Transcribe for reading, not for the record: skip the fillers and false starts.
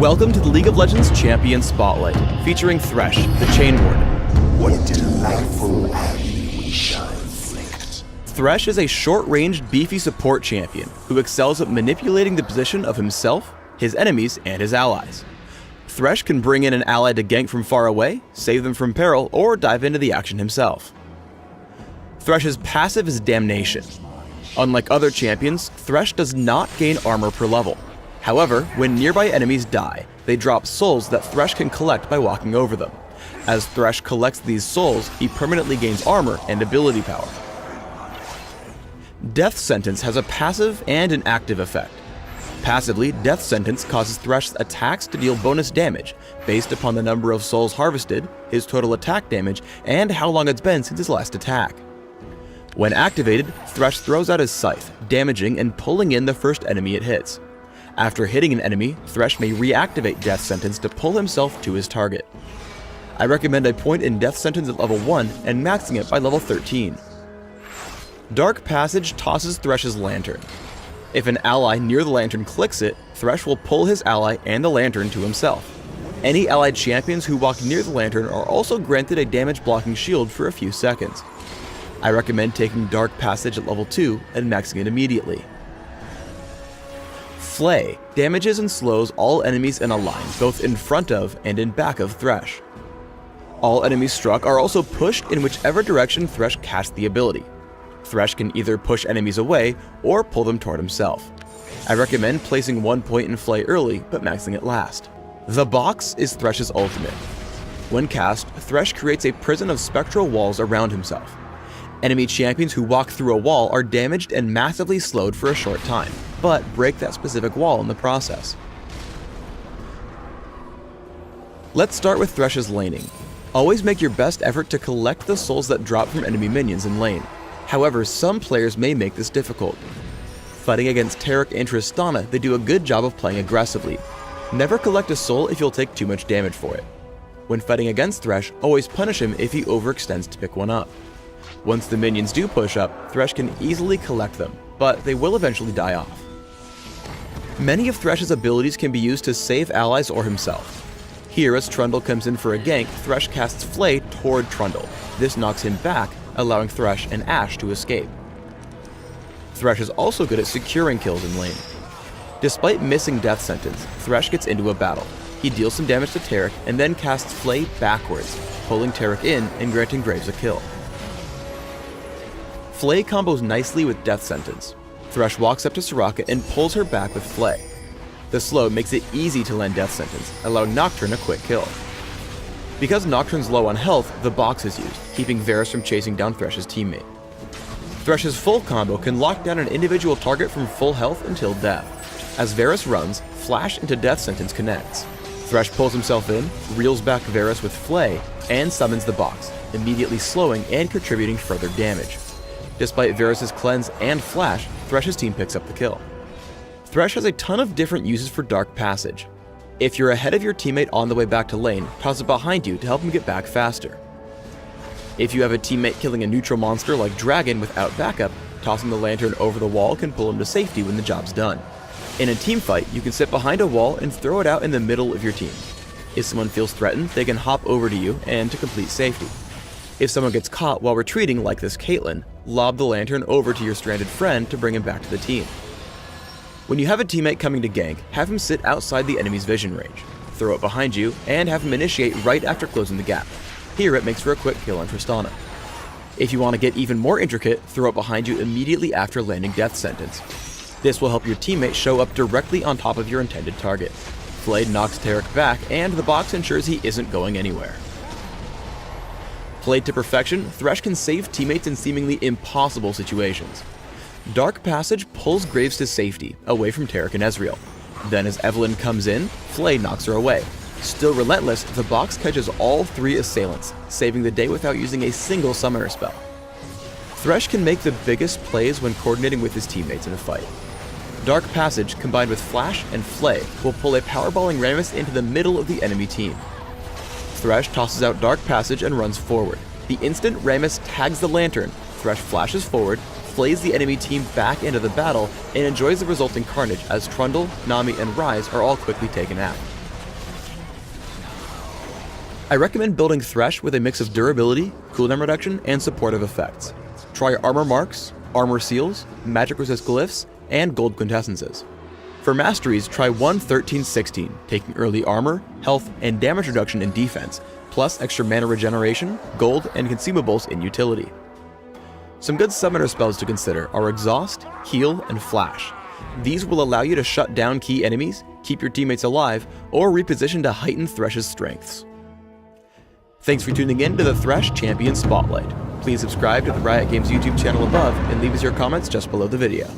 Welcome to the League of Legends Champion Spotlight, featuring Thresh, the Chain Warden. What delightful agony we shall inflict. Thresh is a short-ranged, beefy support champion who excels at manipulating the position of himself, his enemies, and his allies. Thresh can bring in an ally to gank from far away, save them from peril, or dive into the action himself. Thresh's passive is Damnation. Unlike other champions, Thresh does not gain armor per level. However, when nearby enemies die, they drop souls that Thresh can collect by walking over them. As Thresh collects these souls, he permanently gains armor and ability power. Death Sentence has a passive and an active effect. Passively, Death Sentence causes Thresh's attacks to deal bonus damage based upon the number of souls harvested, his total attack damage, and how long it's been since his last attack. When activated, Thresh throws out his scythe, damaging and pulling in the first enemy it hits. After hitting an enemy, Thresh may reactivate Death Sentence to pull himself to his target. I recommend a point in Death Sentence at level 1 and maxing it by level 13. Dark Passage tosses Thresh's lantern. If an ally near the lantern clicks it, Thresh will pull his ally and the lantern to himself. Any allied champions who walk near the lantern are also granted a damage blocking shield for a few seconds. I recommend taking Dark Passage at level 2 and maxing it immediately. Flay damages and slows all enemies in a line, both in front of and in back of Thresh. All enemies struck are also pushed in whichever direction Thresh casts the ability. Thresh can either push enemies away or pull them toward himself. I recommend placing 1 point in Flay early, but maxing it last. The Box is Thresh's ultimate. When cast, Thresh creates a prison of spectral walls around himself. Enemy champions who walk through a wall are damaged and massively slowed for a short time, but break that specific wall in the process. Let's start with Thresh's laning. Always make your best effort to collect the souls that drop from enemy minions in lane. However, some players may make this difficult. Fighting against Taric and Tristana, they do a good job of playing aggressively. Never collect a soul if you'll take too much damage for it. When fighting against Thresh, always punish him if he overextends to pick one up. Once the minions do push up, Thresh can easily collect them, but they will eventually die off. Many of Thresh's abilities can be used to save allies or himself. Here, as Trundle comes in for a gank, Thresh casts Flay toward Trundle. This knocks him back, allowing Thresh and Ashe to escape. Thresh is also good at securing kills in lane. Despite missing Death Sentence, Thresh gets into a battle. He deals some damage to Taric and then casts Flay backwards, pulling Taric in and granting Graves a kill. Flay combos nicely with Death Sentence. Thresh walks up to Soraka and pulls her back with Flay. The slow makes it easy to land Death Sentence, allowing Nocturne a quick kill. Because Nocturne's low on health, the Box is used, keeping Varus from chasing down Thresh's teammate. Thresh's full combo can lock down an individual target from full health until death. As Varus runs, Flash into Death Sentence connects. Thresh pulls himself in, reels back Varus with Flay, and summons the Box, immediately slowing and contributing further damage. Despite Varus' cleanse and Flash, Thresh's team picks up the kill. Thresh has a ton of different uses for Dark Passage. If you're ahead of your teammate on the way back to lane, toss it behind you to help him get back faster. If you have a teammate killing a neutral monster like Dragon without backup, tossing the lantern over the wall can pull him to safety when the job's done. In a teamfight, you can sit behind a wall and throw it out in the middle of your team. If someone feels threatened, they can hop over to you and to complete safety. If someone gets caught while retreating like this Caitlyn, lob the lantern over to your stranded friend to bring him back to the team. When you have a teammate coming to gank, have him sit outside the enemy's vision range, throw it behind you, and have him initiate right after closing the gap. Here it makes for a quick kill on Tristana. If you want to get even more intricate, throw it behind you immediately after landing Death Sentence. This will help your teammate show up directly on top of your intended target. Flay knocks Taric back, and the Box ensures he isn't going anywhere. Played to perfection, Thresh can save teammates in seemingly impossible situations. Dark Passage pulls Graves to safety, away from Taric and Ezreal. Then as Evelynn comes in, Flay knocks her away. Still relentless, the Box catches all 3 assailants, saving the day without using a single summoner spell. Thresh can make the biggest plays when coordinating with his teammates in a fight. Dark Passage, combined with Flash and Flay, will pull a powerballing Rammus into the middle of the enemy team. Thresh tosses out Dark Passage and runs forward. The instant Rammus tags the lantern, Thresh flashes forward, flays the enemy team back into the battle, and enjoys the resulting carnage as Trundle, Nami, and Ryze are all quickly taken out. I recommend building Thresh with a mix of durability, cooldown reduction, and supportive effects. Try armor marks, armor seals, magic resist glyphs, and gold quintessences. For masteries, try 1-13-16, taking early armor, health, and damage reduction in defense, plus extra mana regeneration, gold, and consumables in utility. Some good summoner spells to consider are Exhaust, Heal, and Flash. These will allow you to shut down key enemies, keep your teammates alive, or reposition to heighten Thresh's strengths. Thanks for tuning in to the Thresh Champion Spotlight. Please subscribe to the Riot Games YouTube channel above and leave us your comments just below the video.